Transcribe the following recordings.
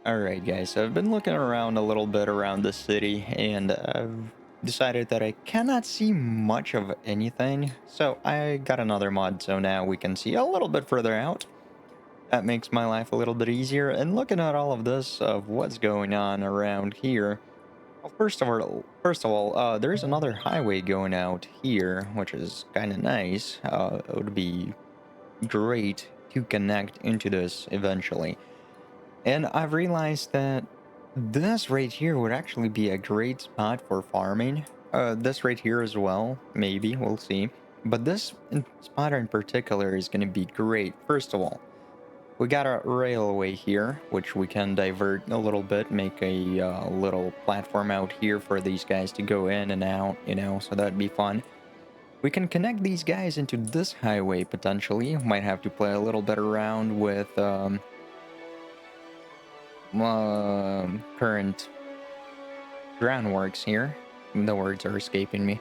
Alright guys, so I've been looking around a little bit around the city and I've decided that I cannot see much of anything. So I got another mod so now we can see a little bit further out. That makes my life a little bit easier, and looking at all of this of what's going on around here. Well, first of all, there's another highway going out here, which is kind of nice. It would be great to connect into this eventually. And I've realized that this right here would actually be a great spot for farming. This right here as well, maybe, we'll see. But spot in particular is going to be great. First of all, we got a railway here, which we can divert a little bit, make a little platform out here for these guys to go in and out, so that'd be fun. We can connect these guys into this highway potentially. Might have to play a little bit around with current groundworks here. The words are escaping me.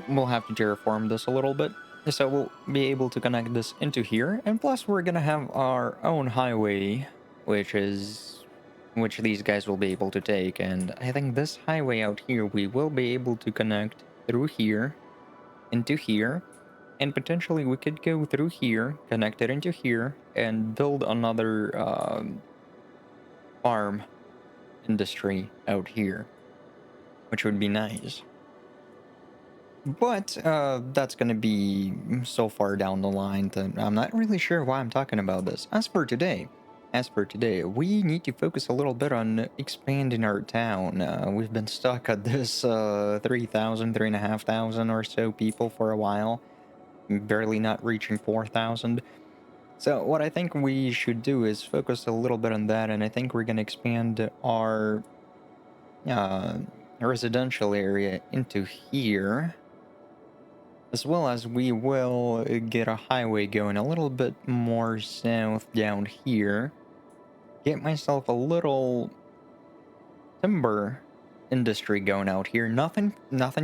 We'll have to terraform this a little bit. So we'll be able to connect this into here. And plus we're gonna have our own highway, which these guys will be able to take. And I think this highway out here, we will be able to connect through here, into here. And potentially we could go through here, connect it into here, and build another farm industry out here, which would be nice. But that's gonna be so far down the line that I'm not really sure why I'm talking about this. As for today, we need to focus a little bit on expanding our town. We've been stuck at this 3,000, 3,500 or so people for a while, barely not reaching 4,000. So what I think we should do is focus a little bit on that, and I think we're gonna expand our uh, residential area into here, as well as we will get a highway going a little bit more south down here. Get myself a little timber industry going out here. Nothing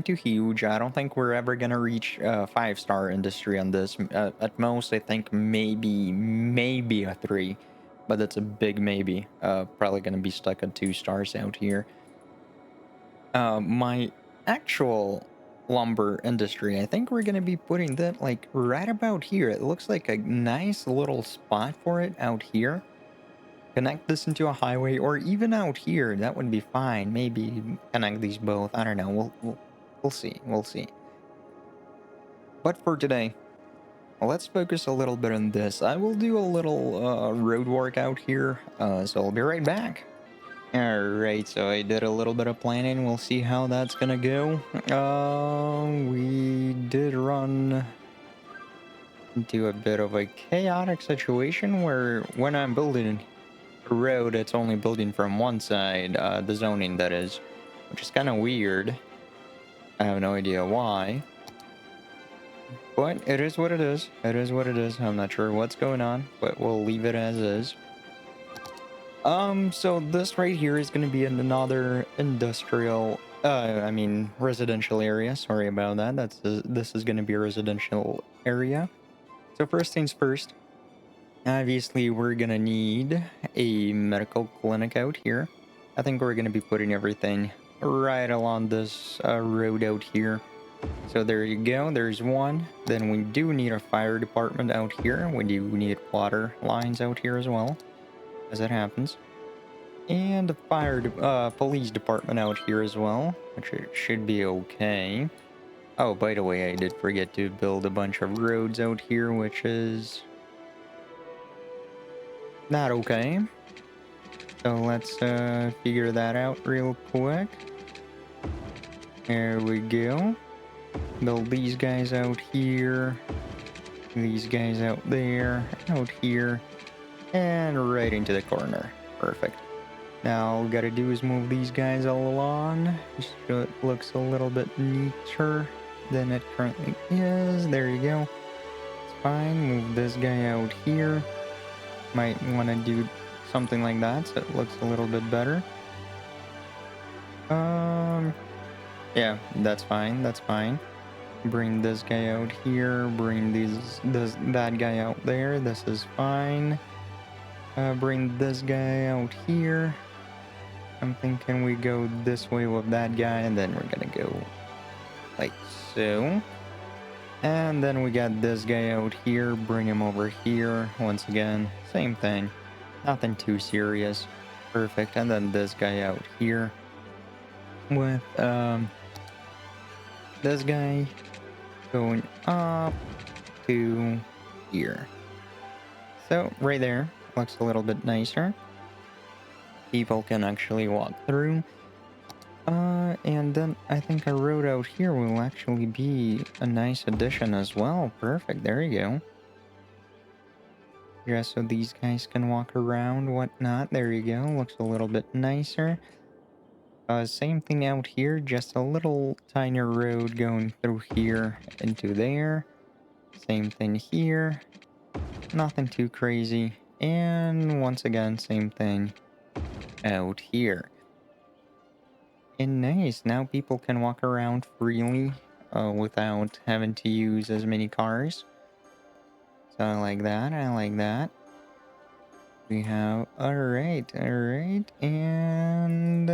too huge. I don't think we're ever gonna reach a 5-star industry on this. At most, I think maybe a 3, but that's a big maybe. Probably gonna be stuck at 2 stars out here. My actual lumber industry, I think we're gonna be putting that like right about here. It looks like a nice little spot for it out here. Connect this into a highway, or even out here, that would be fine. Maybe connect these both. I don't know. We'll see. We'll see. But for today, let's focus a little bit on this. I will do a little road work out here, so I'll be right back. Alright, so I did a little bit of planning. We'll see how that's gonna go. We did run into a bit of a chaotic situation where when I'm building a road, it's only building from one side, the zoning that is, which is kind of weird. I have no idea why. But it is what it is. It is what it is. I'm not sure what's going on, but we'll leave it as is. So this right here is going to be another industrial, residential area. Sorry about that. This is going to be a residential area. So first things first, obviously we're going to need a medical clinic out here. I think we're going to be putting everything right along this road out here. So there you go, there's one. Then we do need a fire department out here. We do need water lines out here as well, as it happens. And a police department out here as well, which it should be okay. Oh, by the way, I did forget to build a bunch of roads out here, which is not okay. So let's figure that out real quick. There we go. Build these guys out here. These guys out there. Out here. And right into the corner. Perfect. Now all we gotta do is move these guys all along, just so it looks a little bit neater than it currently is. There you go. It's fine. Move this guy out here. Might want to do something like that so it looks a little bit better. Yeah, that's fine. That's fine. Bring this guy out here. Bring that guy out there. This is fine. Bring this guy out here. I'm thinking we go this way with that guy, and then we're gonna go like so. And then we got this guy out here, bring him over here. Once again, same thing. Nothing too serious. Perfect. And then this guy out here with this guy going up to here. So right there looks a little bit nicer. People can actually walk through. And then I think a road out here will actually be a nice addition as well. Perfect. There you go. Yeah, so these guys can walk around, whatnot. There you go. Looks a little bit nicer. Same thing out here. Just a little tinier road going through here into there. Same thing here. Nothing too crazy. And once again, same thing out here. And nice, now people can walk around freely without having to use as many cars. So I like that, I like that. We have, alright, and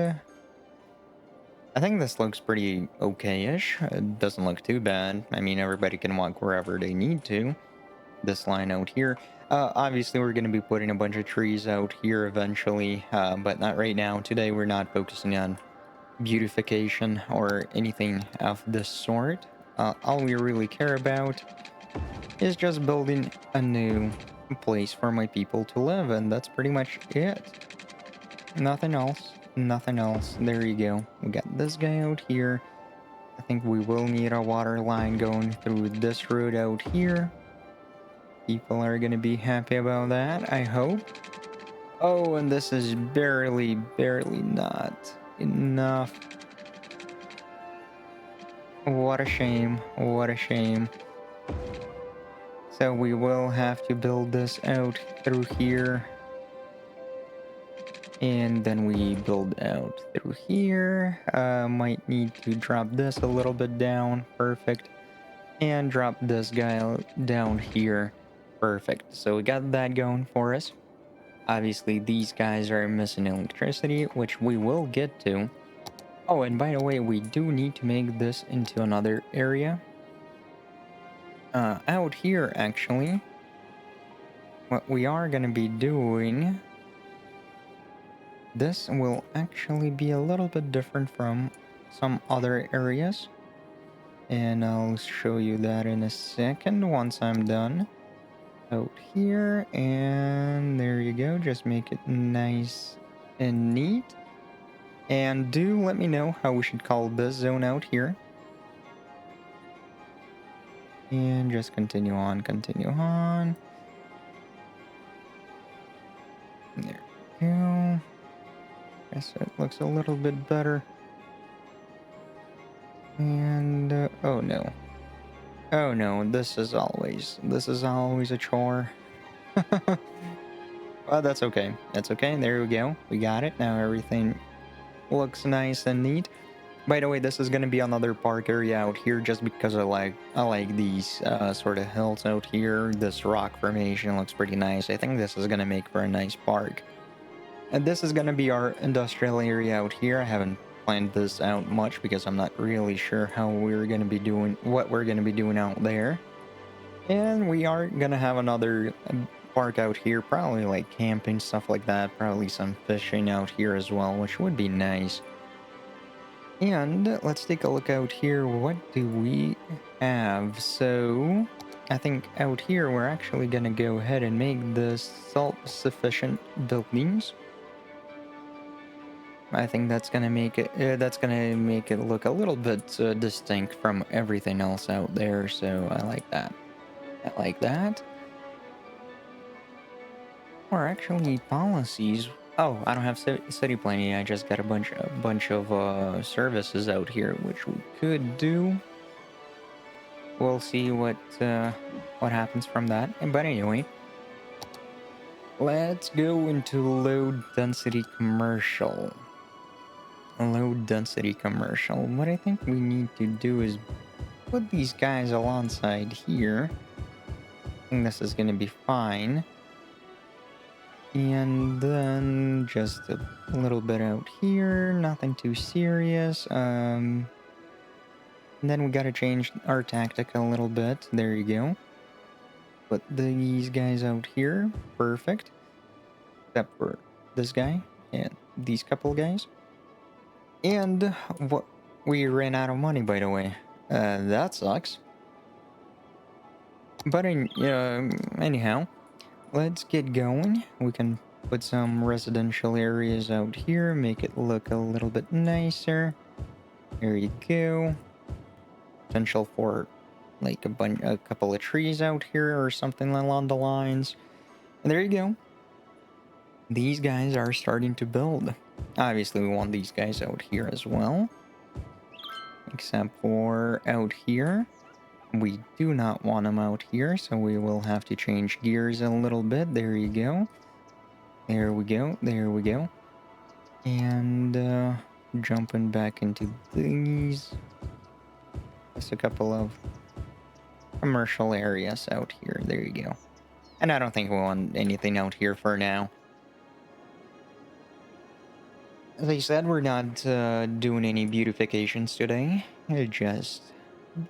I think this looks pretty okay-ish. It doesn't look too bad. I mean, everybody can walk wherever they need to. This line out here. Obviously, we're going to be putting a bunch of trees out here eventually, but not right now. Today, we're not focusing on beautification or anything of this sort. All we really care about is just building a new place for my people to live, and that's pretty much it. Nothing else. Nothing else. There you go. We got this guy out here. I think we will need a water line going through this road out here. People are gonna be happy about that, I hope. Oh, and this is barely not enough. What a shame. What a shame. So we will have to build this out through here. And then we build out through here. Might need to drop this a little bit down. Perfect. And drop this guy down here. Perfect. So we got that going for us. Obviously, these guys are missing electricity, which we will get to. Oh, and by the way, we do need to make this into another area. Out here, actually, what we are going to be doing, this will actually be a little bit different from some other areas. And I'll show you that in a second once I'm done. Out here, and there you go. Just make it nice and neat. And do let me know how we should call this zone out here. And just continue on, continue on. There we go. Guess it looks a little bit better. And oh no. Oh no, this is always a chore. Well, that's okay. That's okay. There we go. We got it. Now everything looks nice and neat. By the way, this is gonna be another park area out here just because I like these sort of hills out here. This rock formation looks pretty nice. I think this is gonna make for a nice park. And this is gonna be our industrial area out here. I haven't planned this out much because I'm not really sure how we're gonna be doing what we're gonna be doing out there. And we are gonna have another park out here, probably like camping, stuff like that. Probably some fishing out here as well, which would be nice. And let's take a look out here. What do we have? So I think out here we're actually gonna go ahead and make the self-sufficient buildings. I think that's gonna make it look a little bit distinct from everything else out there. So I like that. I like that. Or actually policies. Oh, I don't have city planning. I just got a bunch of services out here, which we could do. We'll see what happens from that. But anyway, let's go into low density commercial. Low density commercial. What I think we need to do is put these guys alongside here. I think this is gonna be fine. And then just a little bit out here, nothing too serious. And then we gotta change our tactic a little bit. There you go. Put these guys out here. Perfect. Except for this guy and these couple guys. And what, we ran out of money, by the way. That sucks. But anyhow, let's get going. We can put some residential areas out here, make it look a little bit nicer. There you go. Potential for like a couple of trees out here or something along the lines. And there you go. These guys are starting to build. Obviously, we want these guys out here as well. Except for out here. We do not want them out here, so we will have to change gears a little bit. There you go. There we go. There we go. And jumping back into these. Just a couple of commercial areas out here. There you go. And I don't think we want anything out here for now. As I said, we're not doing any beautifications today. Just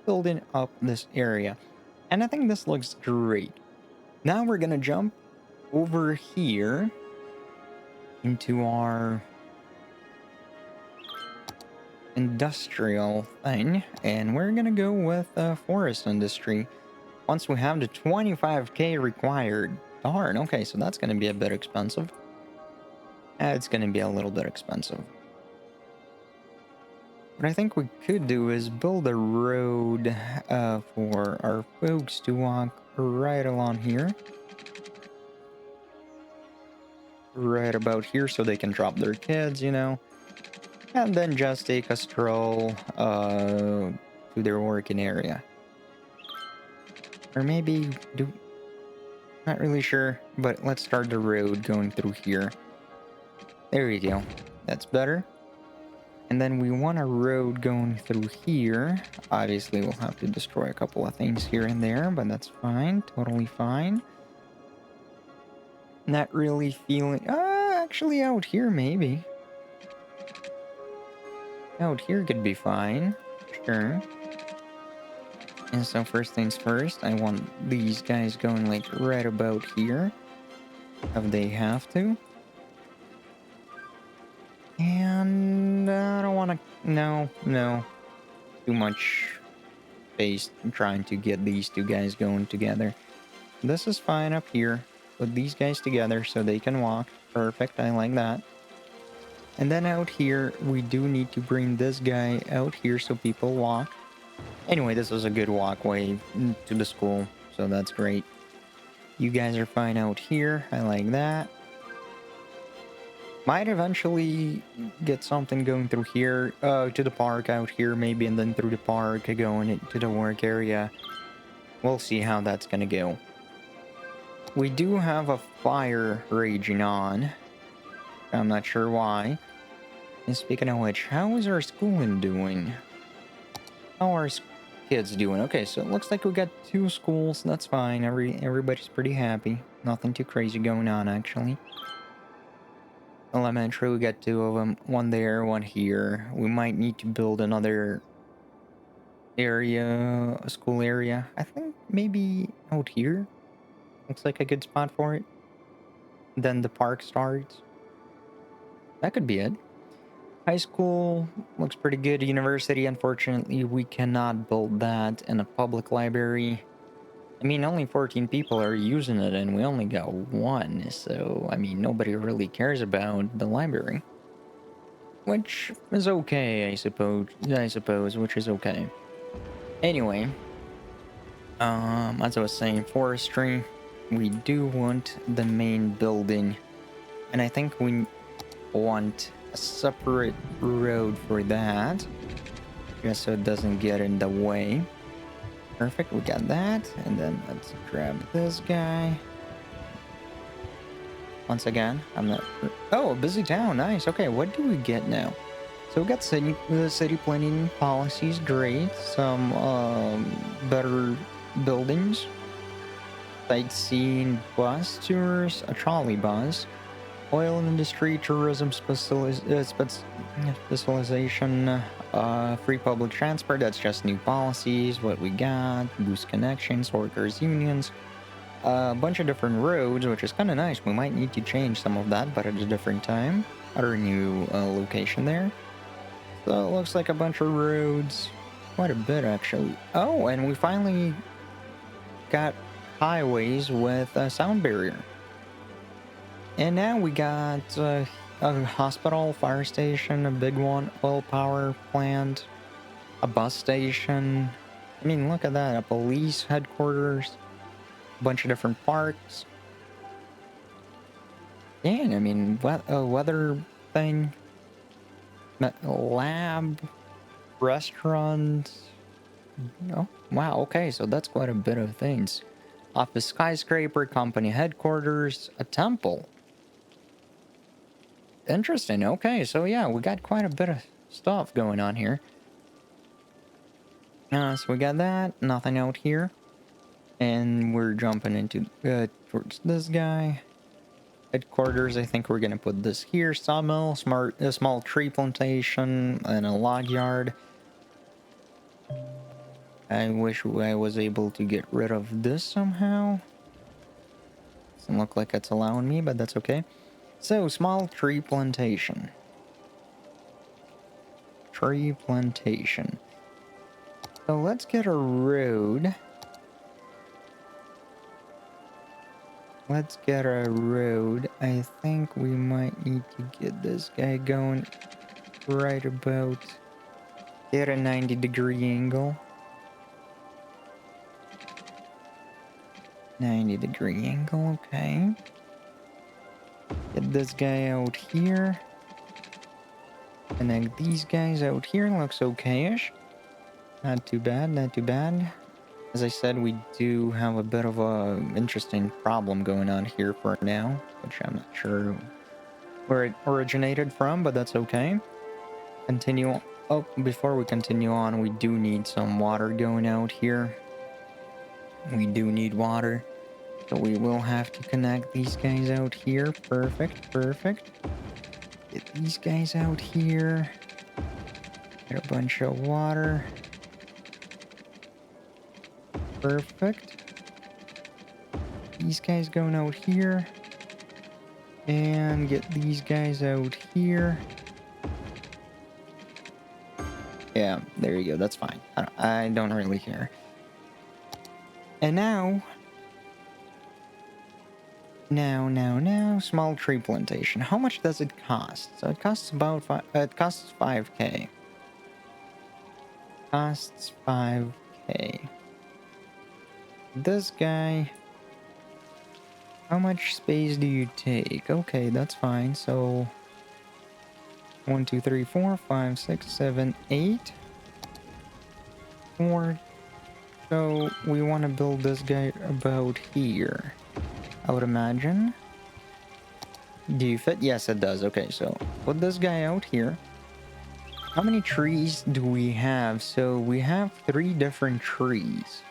building up this area. And I think this looks great. Now we're gonna jump over here into our industrial thing, and we're gonna go with forest industry. Once we have the 25k required. Darn, okay, so that's gonna be a bit expensive. It's gonna be a little bit expensive. What I think we could do is build a road for our folks to walk right along here. Right about here so they can drop their kids, you know. And then just take a stroll to their working area. Or maybe do... Not really sure, but let's start the road going through here. There you go. That's better. And then we want a road going through here. Obviously, we'll have to destroy a couple of things here and there, but that's fine. Totally fine. Not really feeling... actually out here, maybe. Out here could be fine. Sure. And so first things first, I want these guys going like right about here. If they have to. And I don't want to... No. Too much space trying to get these two guys going together. This is fine up here. Put these guys together so they can walk. Perfect, I like that. And then out here, we do need to bring this guy out here so people walk. Anyway, this is a good walkway to the school, so that's great. You guys are fine out here. I like that. Might eventually get something going through here, to the park out here maybe, and then through the park going into the work area. We'll see how that's gonna go. We do have a fire raging on. I'm not sure why. And speaking of which, how is our schooling doing? How are kids doing? Okay, so it looks like we got 2 schools. That's fine. Everybody's pretty happy. Nothing too crazy going on, actually. Elementary, we got 2 of them. One there, one here. We might need to build another area, a school area. I think maybe out here. Looks like a good spot for it. Then the park starts. That could be it. High school looks pretty good. University, unfortunately, we cannot build that in a public library. I mean, only 14 people are using it, and we only got 1. So, I mean, nobody really cares about the library. Which is okay, I suppose, which is okay. Anyway, as I was saying, forestry, we do want the main building. And I think we want a separate road for that, just so it doesn't get in the way. Perfect, we got that. And then let's grab this guy. Once again, I'm not... Oh, a busy town, nice. Okay, what do we get now? So we got city planning policies, great. Some better buildings. sightseeing bus tours, a trolley bus, oil industry, tourism specialization, free public transport. That's just new policies. What we got: boost connections, workers unions, a bunch of different roads, which is kind of nice. We might need to change some of that, but at a different time. Other new location there. So it looks like a bunch of roads. Quite a bit, actually. Oh, and we finally got highways with a sound barrier. And now we got a hospital, fire station, a big one, oil power plant, a bus station. I mean, look at that. A police headquarters, a bunch of different parks. Yeah, I mean, a weather thing, lab, restaurant. Oh, wow, okay, so that's quite a bit of things. Office skyscraper, company headquarters, a temple. Interesting, okay, so yeah, we got quite a bit of stuff going on here. So we got that, nothing out here. And we're jumping into, towards this guy. Headquarters, I think we're gonna put this here. Sawmill, a small tree plantation, and a log yard. I wish I was able to get rid of this somehow. Doesn't look like it's allowing me, but that's okay. So, small tree plantation. Tree plantation. So let's get a road. Let's get a road. I think we might need to get this guy going right about at a 90-degree angle. 90-degree angle, okay. Get this guy out here. Connect these guys out here. Looks okay-ish. Not too bad, not too bad. As I said, we do have a bit of a interesting problem going on here for now, which I'm not sure where it originated from, but that's okay. Continue. Oh, before we continue on, we do need some water going out here. We do need water. So we will have to connect these guys out here. Perfect, perfect. Get these guys out here. Get a bunch of water. Perfect. These guys going out here. And get these guys out here. Yeah, there you go. That's fine. I don't really care. And now, small tree plantation. How much does it cost? So it costs about it costs 5k. Costs 5k. This guy. How much space do you take? Okay, that's fine. So 1, 2, 3, 4, 5, 6, 7, 8. 4. So we want to build this guy about here, I would imagine. Do you fit? Yes, it does. Okay, so put this guy out here. How many trees do we have? So we have 3 different trees.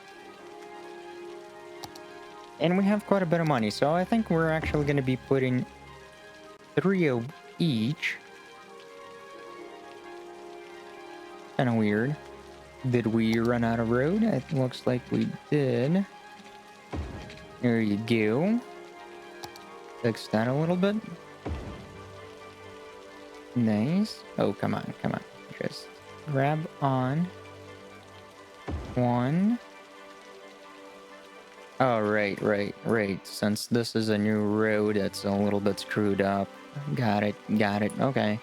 And we have quite a bit of money. So I think we're actually going to be putting 3 of each. Kind of weird. Did we run out of road? It looks like we did. There you go. Fix that a little bit. Nice. Oh, come on, come on. Just grab on. 1. Oh, right. Since this is a new road, it's a little bit screwed up. Got it. Okay.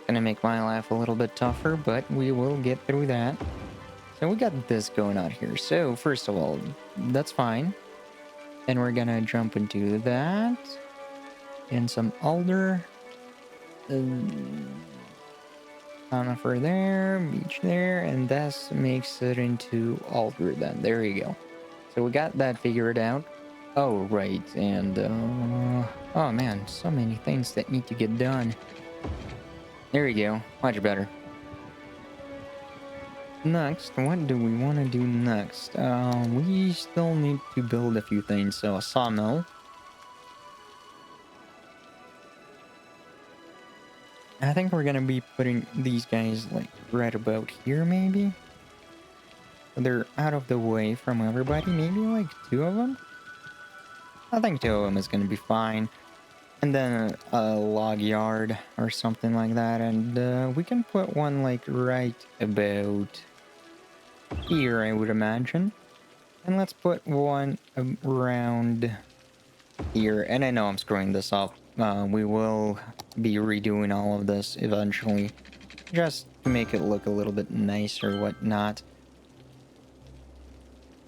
Gonna make my life a little bit tougher, but we will get through that. So we got this going on here. So first of all, that's fine. And we're gonna jump into that. And some alder. Conifer there, beech there, and this makes it into alder then. There you go. So we got that figured out. Oh, right, and oh man, so many things that need to get done. There you go, much better. next, what do we want to do next? We still need to build a few things. So a sawmill. I think we're gonna be putting these guys like right about here, maybe. They're out of the way from everybody. Maybe like two of them. I think two of them is gonna be fine. And then a log yard or something like that. And we can put one like right about here, I would imagine. And let's put one around here. And I know I'm screwing this up. We will be redoing all of this eventually, just to make it look a little bit nicer, whatnot.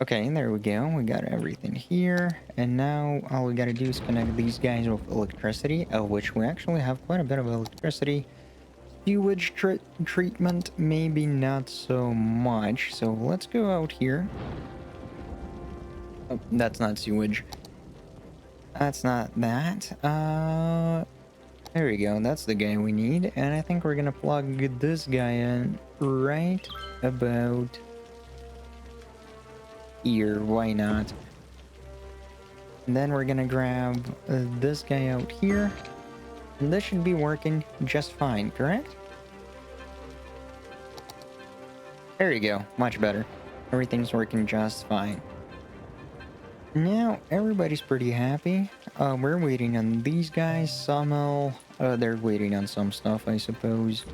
Okay, there we go. We got everything here. And now all we gotta do is connect these guys with electricity, of which we actually have quite a bit of electricity. Sewage treatment, maybe not so much. So let's go out here. Oh, that's not sewage. That's not that. There we go. That's the guy we need. And I think we're gonna plug this guy in right about here. Why not? And then we're gonna grab this guy out here. And this should be working just fine, correct? There you go. Much better. Everything's working just fine. Now, everybody's pretty happy. We're waiting on these guys. Sawmill, they're waiting on some stuff, I suppose.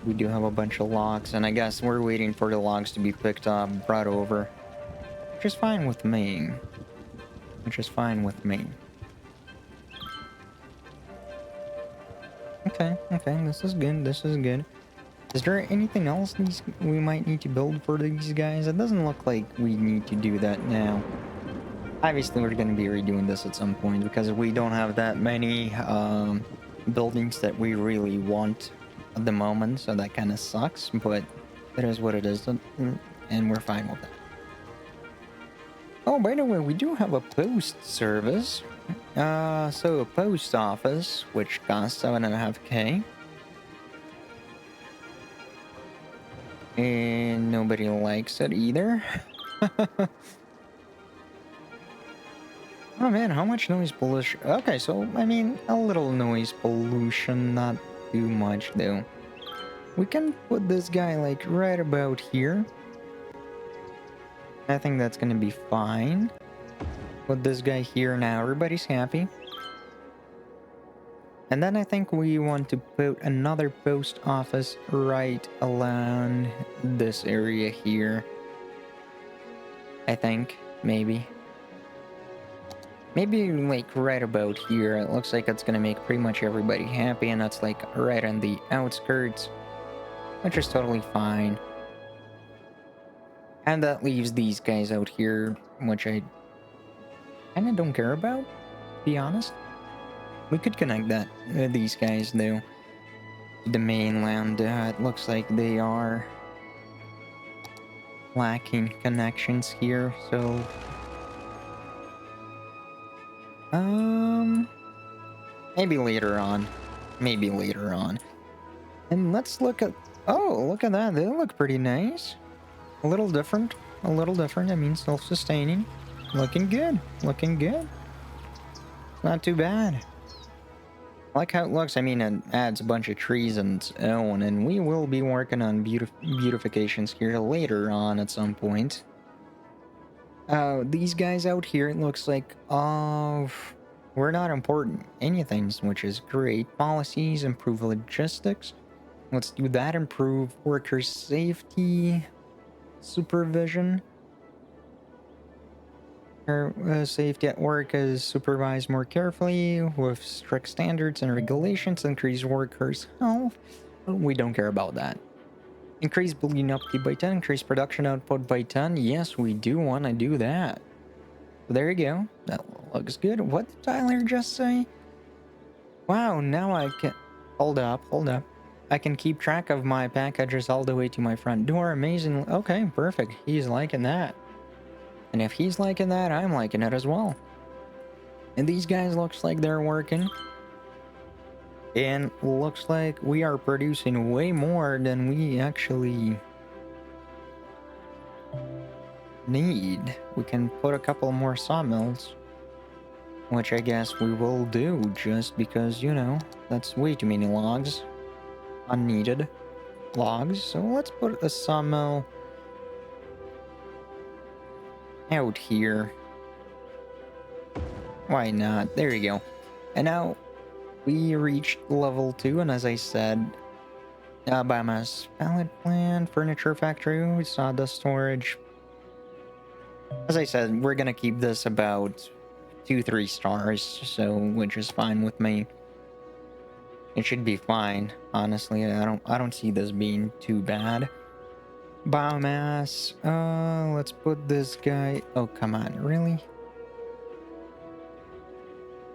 We do have a bunch of logs, and I guess we're waiting for the logs to be picked up, brought over. Which is fine with me. Which is fine with me. Okay, this is good, this is good. Is there anything else we might need to build for these guys? It doesn't look like we need to do that now. Obviously, we're going to be redoing this at some point because we don't have that many buildings that we really want at the moment, so that kind of sucks, but it is what it is, and we're fine with that. Oh, by the way, we do have a post service. So a post office, which costs 7.5K. And nobody likes it either. Oh man, how much noise pollution? Okay, so, I mean, a little noise pollution, not too much though. We can put this guy like right about here. I think that's gonna be fine. Put this guy here now, everybody's happy. And then I think we want to put another post office right along this area here. I think, maybe. Maybe like right about here. It looks like it's gonna make pretty much everybody happy, and that's like right on the outskirts, which is totally fine. And that leaves these guys out here, which I kind of don't care about, to be honest. We could connect these guys though, to the mainland. It looks like they are lacking connections here, so maybe later on. Maybe later on. And let's look at... Oh, look at that. They look pretty nice. A little different. A little different. I mean, self-sustaining. Looking good. Looking good. Not too bad. I like how it looks. I mean, it adds a bunch of trees on its own, and we will be working on beautifications here later on at some point. These guys out here, it looks like, we're not important anything, which is great. Policies, improve logistics. Let's do that. Improve worker safety, supervision. Safety at work is supervised more carefully with strict standards and regulations. Increase workers' health. We don't care about that. Increase building upkeep by 10. Increase production output by 10. Yes, we do want to do that. So there you go. That looks good. What did Tyler just say? Wow, now I can... Hold up. I can keep track of my packages all the way to my front door. Amazing. Okay, perfect. He's liking that. And if he's liking that, I'm liking it as well. And these guys looks like they're working. And looks like we are producing way more than we actually need, we can put a couple more sawmills. Which I guess we will do, just because, you know, that's way too many logs. Unneeded logs. So let's put a sawmill out here. Why not? There you go. And now we reached level 2, and as I said, biomass pallet plant, furniture factory, sawdust storage. As I said, we're gonna keep this about 2-3 stars, so which is fine with me. It should be fine, honestly. I don't see this being too bad. Biomass. Let's put this guy. Oh, come on, really?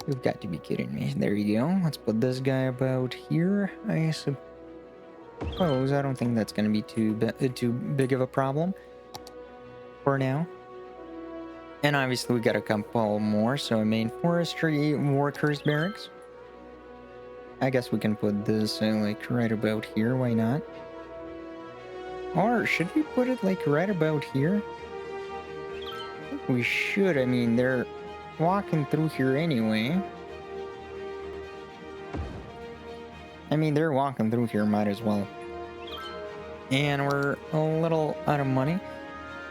You've got to be kidding me. There you go. Let's put this guy about here. I suppose. I don't think that's gonna be too big of a problem for now. And obviously we got a couple more. So a main forestry workers barracks. I guess we can put this like right about here. Why not? Or should we put it like right about here? I think we should. I mean, they're walking through here anyway. I mean, they're walking through here, might as well. And we're a little out of money.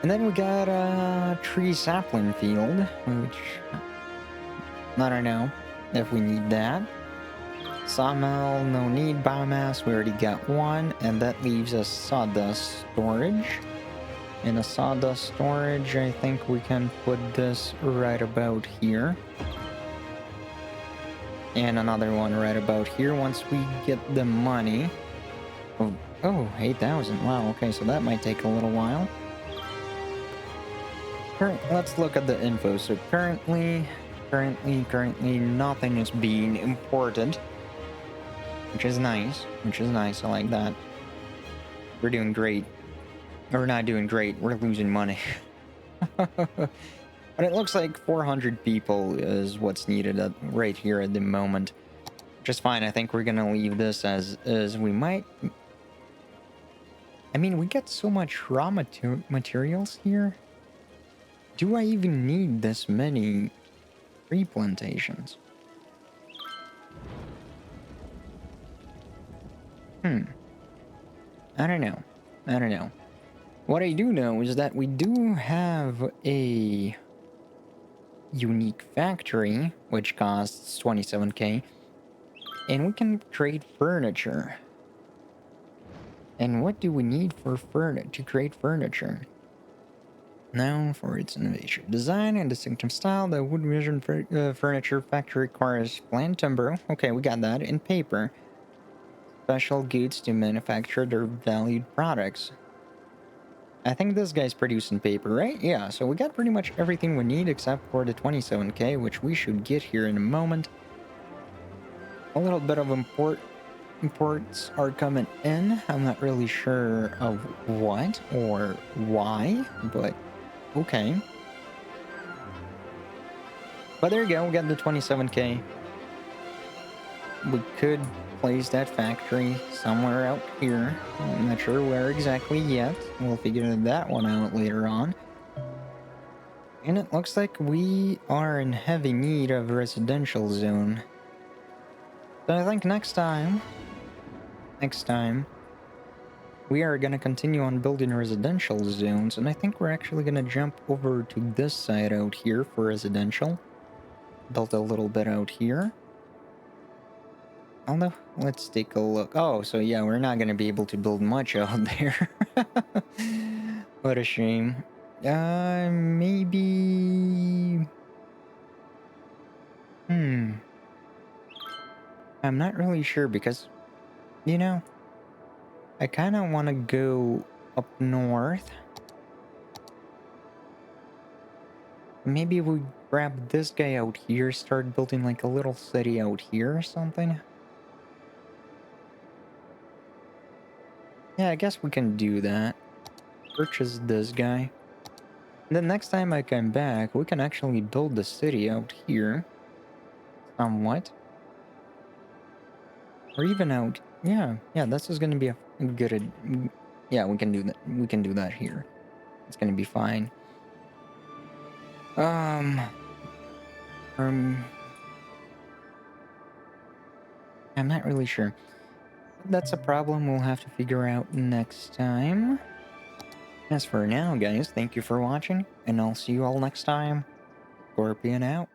And then we got a tree sapling field, which I don't know if we need that. Sawmill, no need. Biomass, we already got one. And that leaves us sawdust storage. In a sawdust storage, I think we can put this right about here. And another one right about here once we get the money. Oh, 8,000. Wow, okay, so that might take a little while. Let's look at the info. So currently nothing is being imported. Which is nice. I like that. We're doing great. We're not doing great. We're losing money. But it looks like 400 people is what's needed right here at the moment. Which is fine. I think we're going to leave this as is. We might... I mean, we get so much raw materials here. Do I even need this many tree plantations? I don't know. What I do know is that we do have a unique factory, which costs 27k, and we can trade furniture. And what do we need for to create furniture? Now for its innovation. Design and distinctive style, the wood vision furniture factory requires plant timber. Okay, we got that. And paper. Special goods to manufacture their valued products. I think this guy's producing paper, right? Yeah, so we got pretty much everything we need except for the 27k, which we should get here in a moment. A little bit of imports are coming in. I'm not really sure of what or why, but okay. But there you go, we got the 27k. We could place that factory somewhere out here. I'm not sure where exactly yet. We'll figure that one out later on. And it looks like we are in heavy need of a residential zone. So I think next time, we are going to continue on building residential zones. And I think we're actually going to jump over to this side out here for residential. Build a little bit out here. Although, let's take a look. Oh, so yeah, we're not going to be able to build much out there. What a shame. Maybe... I'm not really sure because, you know, I kind of want to go up north. Maybe we grab this guy out here, start building like a little city out here or something. Yeah, I guess we can do that. Purchase this guy. And then next time I come back, we can actually build the city out here. Somewhat. Or even out... Yeah, this is gonna be a good... Yeah, we can do that. We can do that here. It's gonna be fine. Um, um, I'm not really sure. That's a problem we'll have to figure out next time. As for now, guys, thank you for watching, and I'll see you all next time. Scorpion out.